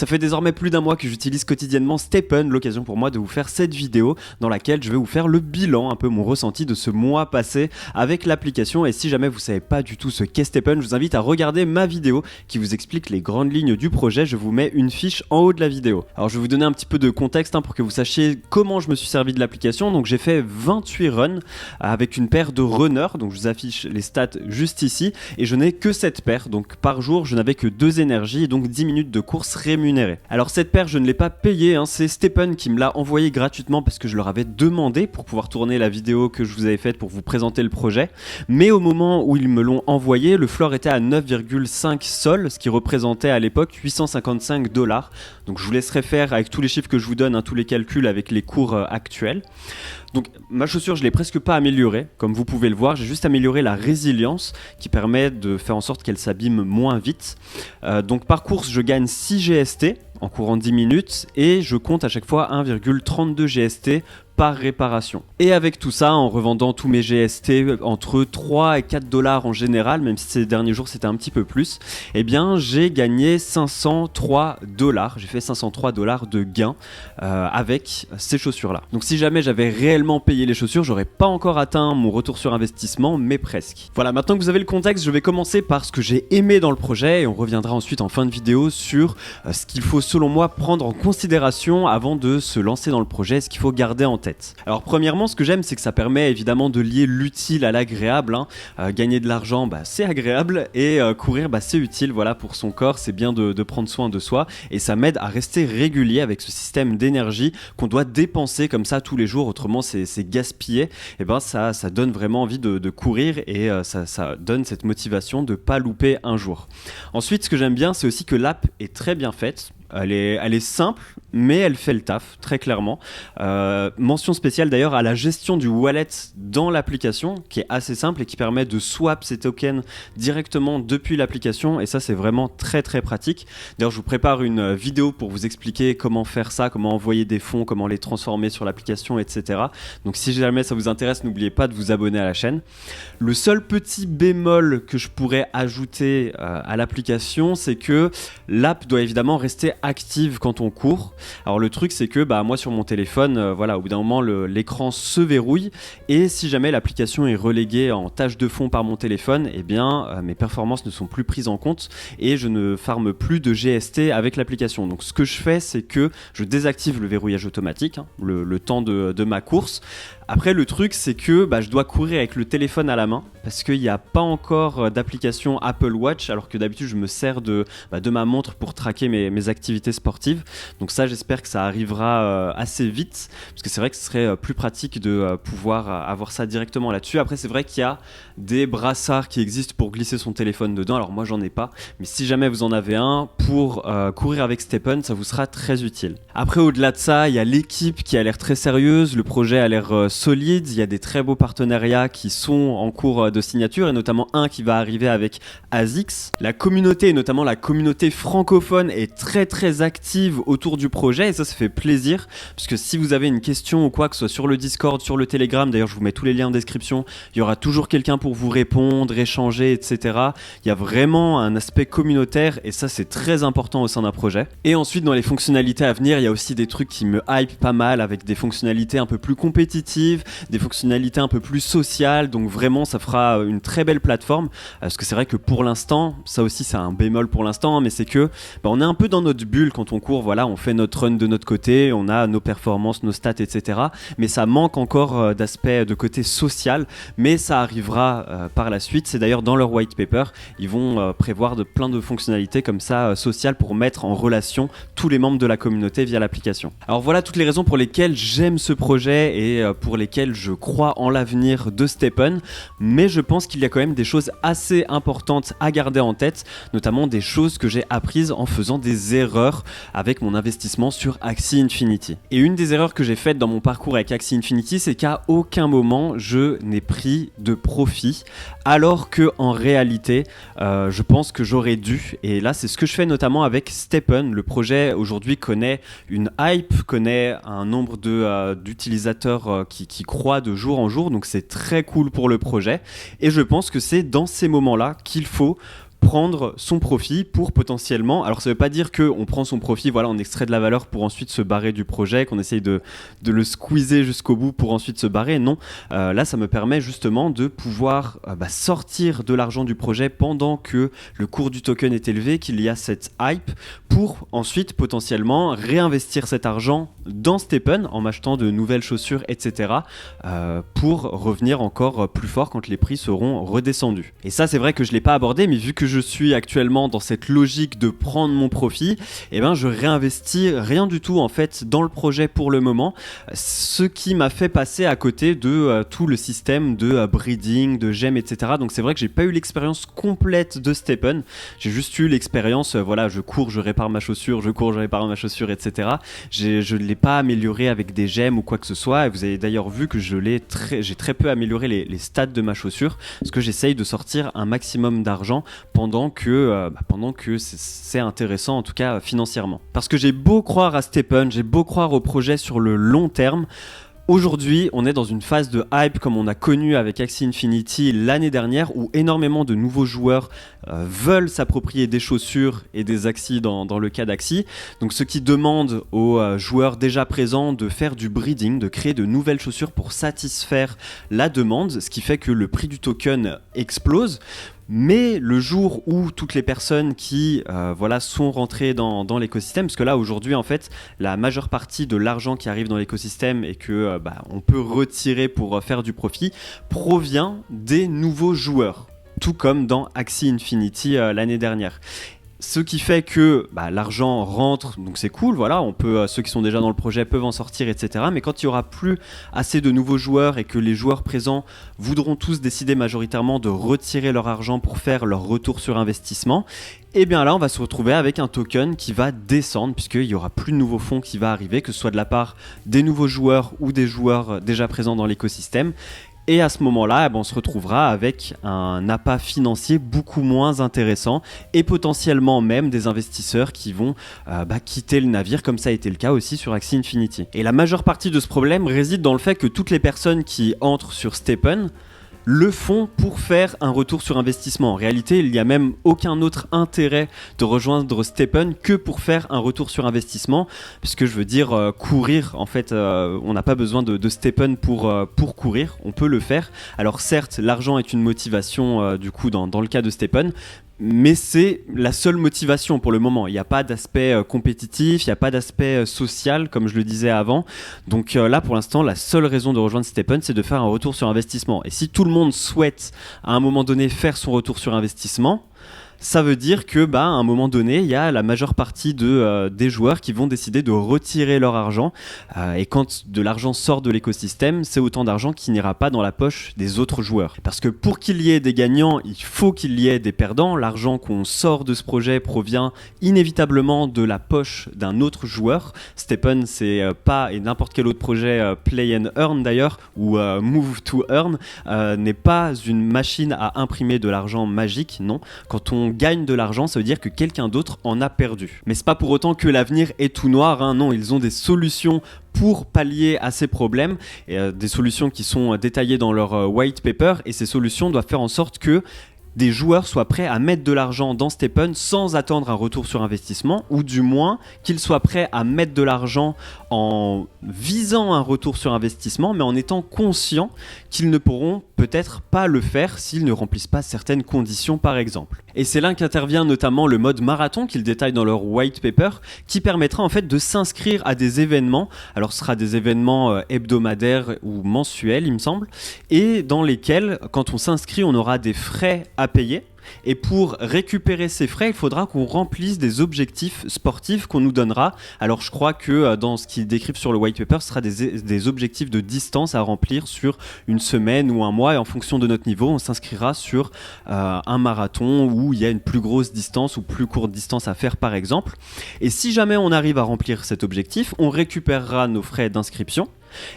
Ça fait désormais plus d'un mois que j'utilise quotidiennement Stepn, l'occasion pour moi de vous faire cette vidéo dans laquelle je vais vous faire le bilan, un peu mon ressenti de ce mois passé avec l'application. Et si jamais vous savez pas du tout ce qu'est Stepn, je vous invite à regarder ma vidéo qui vous explique les grandes lignes du projet. Je vous mets une fiche en haut de la vidéo. Alors je vais vous donner un petit peu de contexte pour que vous sachiez comment je me suis servi de l'application. Donc j'ai fait 28 runs avec une paire de runners, donc je vous affiche les stats juste ici, et je n'ai que cette paire. Donc par jour je n'avais que 2 énergies et donc 10 minutes de course rémunérée. Alors cette paire je ne l'ai pas payée, c'est Stepn qui me l'a envoyée gratuitement parce que je leur avais demandé pour pouvoir tourner la vidéo que je vous avais faite pour vous présenter le projet. Mais au moment où ils me l'ont envoyé, le floor était à 9,5 sols, ce qui représentait à l'époque 855 $. Donc je vous laisserai faire avec tous les chiffres que je vous donne, tous les calculs avec les cours actuels. Donc ma chaussure je l'ai presque pas améliorée, comme vous pouvez le voir, j'ai juste amélioré la résilience qui permet de faire en sorte qu'elle s'abîme moins vite. Donc par course je gagne 6 GST en courant 10 minutes et je compte à chaque fois 1,32 GST par réparation. Et avec tout ça, en revendant tous mes GST entre 3 et 4 $ en général, même si ces derniers jours c'était un petit peu plus, eh bien j'ai gagné 503 $. J'ai fait 503 $ de gain avec ces chaussures-là. Donc si jamais j'avais réellement payé les chaussures, j'aurais pas encore atteint mon retour sur investissement, mais presque. Voilà, maintenant que vous avez le contexte, je vais commencer par ce que j'ai aimé dans le projet et on reviendra ensuite en fin de vidéo sur ce qu'il faut selon moi prendre en considération avant de se lancer dans le projet, ce qu'il faut garder en tête. Alors premièrement, ce que j'aime, c'est que ça permet évidemment de lier l'utile à l'agréable. Gagner de l'argent, c'est agréable, et courir, c'est utile. Voilà, pour son corps, c'est bien de prendre soin de soi, et ça m'aide à rester régulier avec ce système d'énergie qu'on doit dépenser comme ça tous les jours, autrement c'est gaspillé. Et ça donne vraiment envie de courir, et ça donne cette motivation de pas louper un jour. Ensuite, ce que j'aime bien, c'est aussi que l'app est très bien faite. Elle est simple, mais elle fait le taf, très clairement. Mention spéciale d'ailleurs à la gestion du wallet dans l'application, qui est assez simple et qui permet de swap ses tokens directement depuis l'application. Et ça, c'est vraiment très très pratique. D'ailleurs, je vous prépare une vidéo pour vous expliquer comment faire ça, comment envoyer des fonds, comment les transformer sur l'application, etc. Donc si jamais ça vous intéresse, n'oubliez pas de vous abonner à la chaîne. Le seul petit bémol que je pourrais ajouter à l'application, c'est que l'app doit évidemment rester active quand on court. Alors le truc, c'est que moi sur mon téléphone, au bout d'un moment l'écran se verrouille, et si jamais l'application est reléguée en tâche de fond par mon téléphone, mes performances ne sont plus prises en compte et je ne farme plus de GST avec l'application. Donc ce que je fais, c'est que je désactive le verrouillage automatique le temps de ma course. Après, le truc, c'est que je dois courir avec le téléphone à la main parce qu'il n'y a pas encore d'application Apple Watch, alors que d'habitude je me sers de ma montre pour traquer mes activités sportives. Donc ça, j'espère que ça arrivera assez vite, parce que c'est vrai que ce serait plus pratique de pouvoir avoir ça directement là-dessus. Après, c'est vrai qu'il y a des brassards qui existent pour glisser son téléphone dedans. Alors moi, j'en ai pas, mais si jamais vous en avez un, pour courir avec Stepn, ça vous sera très utile. Après, au-delà de ça, il y a l'équipe qui a l'air très sérieuse, le projet a l'air solide, il y a des très beaux partenariats qui sont en cours de signature, et notamment un qui va arriver avec ASICS. La communauté, et notamment la communauté francophone, est très très active autour du projet, et ça fait plaisir, parce que si vous avez une question ou quoi, que ce soit sur le Discord, sur le Telegram, d'ailleurs je vous mets tous les liens en description, il y aura toujours quelqu'un pour vous répondre, échanger, etc. Il y a vraiment un aspect communautaire, et ça c'est très important au sein d'un projet. Et ensuite, dans les fonctionnalités à venir, il y a aussi des trucs qui me hype pas mal, avec des fonctionnalités un peu plus compétitives, des fonctionnalités un peu plus sociales. Donc vraiment, ça fera une très belle plateforme, parce que c'est vrai que pour l'instant, ça aussi c'est un bémol pour l'instant, mais c'est que on est un peu dans notre bulle quand on court. Voilà, on fait notre run de notre côté, on a nos performances, nos stats, etc. Mais ça manque encore d'aspect de côté social, mais ça arrivera par la suite. C'est d'ailleurs dans leur white paper, ils vont prévoir plein de fonctionnalités comme ça sociales pour mettre en relation tous les membres de la communauté via l'application. Alors voilà toutes les raisons pour lesquelles j'aime ce projet et pour lesquelles je crois en l'avenir de Stepn, mais je pense qu'il y a quand même des choses assez importantes à garder en tête, notamment des choses que j'ai apprises en faisant des erreurs avec mon investissement sur Axie Infinity. Et une des erreurs que j'ai faites dans mon parcours avec Axie Infinity, c'est qu'à aucun moment je n'ai pris de profit, alors que en réalité je pense que j'aurais dû, et là c'est ce que je fais notamment avec Stepn. Le projet aujourd'hui connaît une hype, connaît un nombre d'utilisateurs qui croît de jour en jour, donc c'est très cool pour le projet, et je pense que c'est dans ces moments-là qu'il faut prendre son profit pour potentiellement, alors ça veut pas dire qu'on prend son profit, voilà, on extrait de la valeur pour ensuite se barrer du projet, qu'on essaye de le squeezer jusqu'au bout pour ensuite se barrer, non. Là ça me permet justement de pouvoir sortir de l'argent du projet pendant que le cours du token est élevé, qu'il y a cette hype, pour ensuite potentiellement réinvestir cet argent dans STEPN en m'achetant de nouvelles chaussures, etc. Pour revenir encore plus fort quand les prix seront redescendus. Et ça c'est vrai que je l'ai pas abordé, mais vu que je suis actuellement dans cette logique de prendre mon profit, je réinvestis rien du tout en fait dans le projet pour le moment, ce qui m'a fait passer à côté de tout le système de breeding, de gemmes, etc. Donc c'est vrai que j'ai pas eu l'expérience complète de STEPN, j'ai juste eu l'expérience, je cours, je répare ma chaussure, je cours, je répare ma chaussure, etc. Je ne l'ai pas amélioré avec des gemmes ou quoi que ce soit, et vous avez d'ailleurs vu que j'ai très peu amélioré les stats de ma chaussure, parce que j'essaye de sortir un maximum d'argent pendant que c'est intéressant, en tout cas financièrement. Parce que j'ai beau croire à STEPN, j'ai beau croire au projet sur le long terme, aujourd'hui, on est dans une phase de hype comme on a connu avec Axie Infinity l'année dernière, où énormément de nouveaux joueurs veulent s'approprier des chaussures et des Axie dans le cas d'Axie. Donc ce qui demande aux joueurs déjà présents de faire du breeding, de créer de nouvelles chaussures pour satisfaire la demande, ce qui fait que le prix du token explose. Mais le jour où toutes les personnes qui sont rentrées dans l'écosystème, parce que là aujourd'hui en fait la majeure partie de l'argent qui arrive dans l'écosystème et que on peut retirer pour faire du profit provient des nouveaux joueurs, tout comme dans Axie Infinity l'année dernière. Ce qui fait que l'argent rentre, donc c'est cool, voilà, ceux qui sont déjà dans le projet peuvent en sortir, etc. Mais quand il n'y aura plus assez de nouveaux joueurs et que les joueurs présents voudront tous décider majoritairement de retirer leur argent pour faire leur retour sur investissement, là on va se retrouver avec un token qui va descendre, puisqu'il n'y aura plus de nouveaux fonds qui va arriver, que ce soit de la part des nouveaux joueurs ou des joueurs déjà présents dans l'écosystème. Et à ce moment-là, on se retrouvera avec un appât financier beaucoup moins intéressant et potentiellement même des investisseurs qui vont quitter le navire, comme ça a été le cas aussi sur Axie Infinity. Et la majeure partie de ce problème réside dans le fait que toutes les personnes qui entrent sur STEPN le font pour faire un retour sur investissement. En réalité, il n'y a même aucun autre intérêt de rejoindre STEPN que pour faire un retour sur investissement, puisque je veux dire courir, en fait, on n'a pas besoin de STEPN pour courir, on peut le faire. Alors certes, l'argent est une motivation du coup dans le cas de STEPN, mais c'est la seule motivation pour le moment. Il n'y a pas d'aspect compétitif, il n'y a pas d'aspect social, comme je le disais avant. Donc là, pour l'instant, la seule raison de rejoindre STEPN, c'est de faire un retour sur investissement. Et si tout le monde souhaite, à un moment donné, faire son retour sur investissement, ça veut dire que à un moment donné, il y a la majeure partie des joueurs qui vont décider de retirer leur argent. Et quand de l'argent sort de l'écosystème, c'est autant d'argent qui n'ira pas dans la poche des autres joueurs. Parce que pour qu'il y ait des gagnants, il faut qu'il y ait des perdants. L'argent qu'on sort de ce projet provient inévitablement de la poche d'un autre joueur. STEPN, c'est pas, et n'importe quel autre projet, Play and Earn d'ailleurs, ou Move to Earn, n'est pas une machine à imprimer de l'argent magique, non. Quand on gagne de l'argent, ça veut dire que quelqu'un d'autre en a perdu. Mais c'est pas pour autant que l'avenir est tout noir, hein. Non, ils ont des solutions pour pallier à ces problèmes, et, des solutions qui sont détaillées dans leur white paper, et ces solutions doivent faire en sorte que des joueurs soient prêts à mettre de l'argent dans STEPN sans attendre un retour sur investissement, ou du moins qu'ils soient prêts à mettre de l'argent en visant un retour sur investissement, mais en étant conscients qu'ils ne pourront peut-être pas le faire s'ils ne remplissent pas certaines conditions par exemple. Et c'est là qu'intervient notamment le mode marathon qu'ils détaillent dans leur white paper, qui permettra en fait de s'inscrire à des événements, alors ce sera des événements hebdomadaires ou mensuels il me semble, et dans lesquels quand on s'inscrit on aura des frais à payer. Et pour récupérer ces frais, il faudra qu'on remplisse des objectifs sportifs qu'on nous donnera. Alors je crois que dans ce qu'ils décrivent sur le white paper, ce sera des objectifs de distance à remplir sur une semaine ou un mois. Et en fonction de notre niveau, on s'inscrira sur un marathon où il y a une plus grosse distance ou plus courte distance à faire par exemple. Et si jamais on arrive à remplir cet objectif, on récupérera nos frais d'inscription.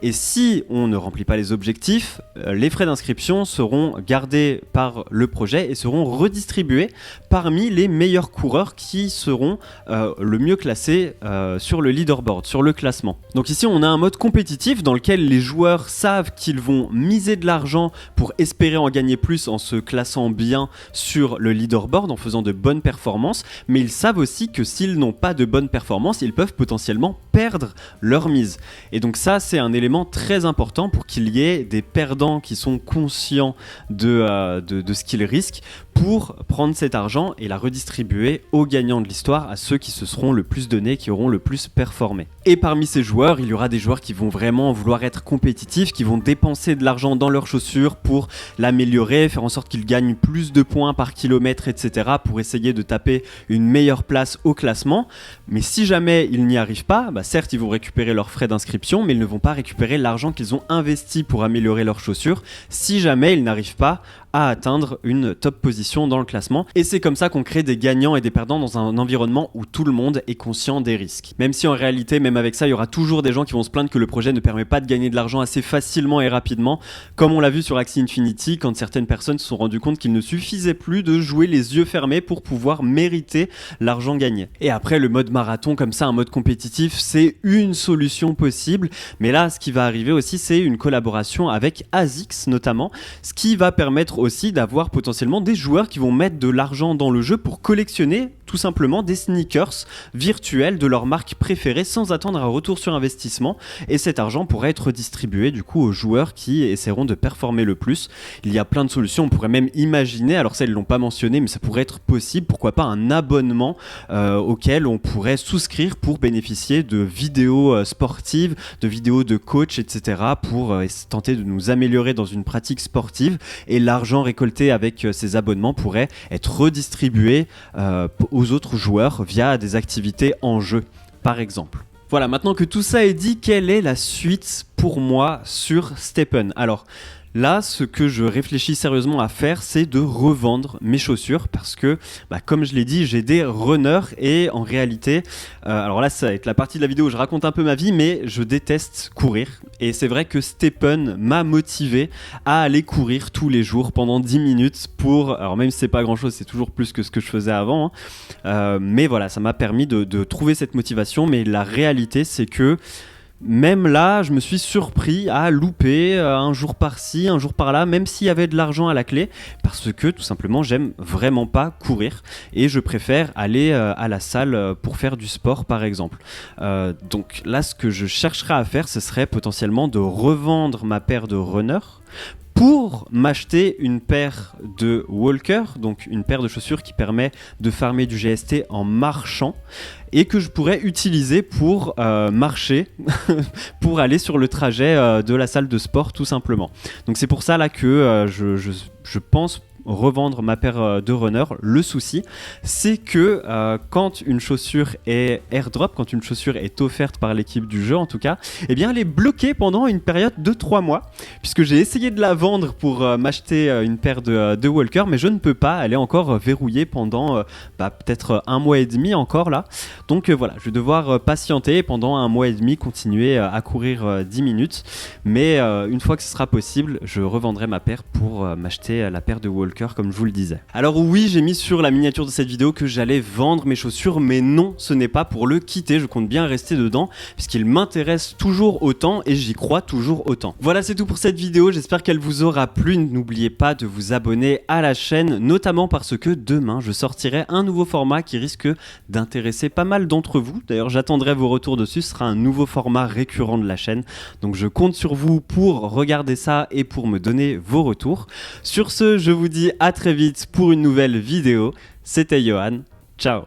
Et si on ne remplit pas les objectifs, les frais d'inscription seront gardés par le projet et seront redistribués parmi les meilleurs coureurs qui seront le mieux classés sur le leaderboard, sur le classement. Donc ici on a un mode compétitif dans lequel les joueurs savent qu'ils vont miser de l'argent pour espérer en gagner plus en se classant bien sur le leaderboard, en faisant de bonnes performances, mais ils savent aussi que s'ils n'ont pas de bonnes performances, ils peuvent potentiellement perdre leur mise. Et donc ça, c'est un élément très important pour qu'il y ait des perdants qui sont conscients de ce qu'ils risquent pour prendre cet argent et la redistribuer aux gagnants de l'histoire, à ceux qui se seront le plus donnés, qui auront le plus performé. Et parmi ces joueurs, il y aura des joueurs qui vont vraiment vouloir être compétitifs, qui vont dépenser de l'argent dans leurs chaussures pour l'améliorer, faire en sorte qu'ils gagnent plus de points par kilomètre, etc., pour essayer de taper une meilleure place au classement. Mais si jamais ils n'y arrivent pas, certes, ils vont récupérer leurs frais d'inscription, mais ils ne vont pas récupérer l'argent qu'ils ont investi pour améliorer leurs chaussures, si jamais ils n'arrivent pas à atteindre une top position dans le classement. Et c'est comme ça qu'on crée des gagnants et des perdants dans un environnement où tout le monde est conscient des risques. Même si en réalité, même avec ça, il y aura toujours des gens qui vont se plaindre que le projet ne permet pas de gagner de l'argent assez facilement et rapidement, comme on l'a vu sur Axie Infinity, quand certaines personnes se sont rendues compte qu'il ne suffisait plus de jouer les yeux fermés pour pouvoir mériter l'argent gagné. Et après, le mode marathon, comme ça, un mode compétitif, c'est une solution possible. Mais là, ce qui va arriver aussi, c'est une collaboration avec ASICS notamment, ce qui va permettre aussi d'avoir potentiellement des joueurs qui vont mettre de l'argent dans le jeu pour collectionner tout simplement des sneakers virtuels de leur marque préférée sans attendre un retour sur investissement, et cet argent pourrait être distribué du coup aux joueurs qui essaieront de performer le plus. Il y a plein de solutions, on pourrait même imaginer, alors ça ils l'ont pas mentionné mais ça pourrait être possible, pourquoi pas un abonnement auquel on pourrait souscrire pour bénéficier de vidéos sportives, de vidéos de coach, etc. pour tenter de nous améliorer dans une pratique sportive, et l'argent récolté avec ces abonnements pourrait être redistribué aux autres joueurs via des activités en jeu, par exemple. Voilà, maintenant que tout ça est dit, quelle est la suite pour moi sur STEPN ? Alors, là, ce que je réfléchis sérieusement à faire, c'est de revendre mes chaussures parce que, comme je l'ai dit, j'ai des runners et en réalité, alors là, ça va être la partie de la vidéo où je raconte un peu ma vie, mais je déteste courir. Et c'est vrai que STEPN m'a motivé à aller courir tous les jours pendant 10 minutes alors même si c'est pas grand chose, c'est toujours plus que ce que je faisais avant, mais voilà, ça m'a permis de trouver cette motivation. Mais la réalité, c'est que même là, je me suis surpris à louper un jour par-ci, un jour par-là, même s'il y avait de l'argent à la clé, parce que tout simplement, j'aime vraiment pas courir et je préfère aller à la salle pour faire du sport, par exemple. Donc là, ce que je chercherais à faire, ce serait potentiellement de revendre ma paire de runners pour m'acheter une paire de walker, donc une paire de chaussures qui permet de farmer du GST en marchant et que je pourrais utiliser pour marcher, pour aller sur le trajet de la salle de sport tout simplement. Donc c'est pour ça là que je pense revendre ma paire de runner. Le souci, c'est que quand une chaussure est airdrop, quand une chaussure est offerte par l'équipe du jeu en tout cas, eh bien elle est bloquée pendant une période de 3 mois, puisque j'ai essayé de la vendre pour m'acheter une paire de walker, mais je ne peux pas, elle est encore verrouillée pendant peut-être 1 mois et demi encore là. Donc voilà, je vais devoir patienter et pendant 1 mois et demi continuer à courir 10 minutes, mais une fois que ce sera possible, je revendrai ma paire pour m'acheter la paire de walker comme je vous le disais. Alors oui, j'ai mis sur la miniature de cette vidéo que j'allais vendre mes chaussures, mais non, ce n'est pas pour le quitter, je compte bien rester dedans puisqu'il m'intéresse toujours autant et j'y crois toujours autant. Voilà, c'est tout pour cette vidéo, j'espère qu'elle vous aura plu. N'oubliez pas de vous abonner à la chaîne, notamment parce que demain je sortirai un nouveau format qui risque d'intéresser pas mal d'entre vous. D'ailleurs, j'attendrai vos retours dessus, ce sera un nouveau format récurrent de la chaîne, donc je compte sur vous pour regarder ça et pour me donner vos retours. Sur ce, je vous dis à très vite pour une nouvelle vidéo. C'était Johan, ciao.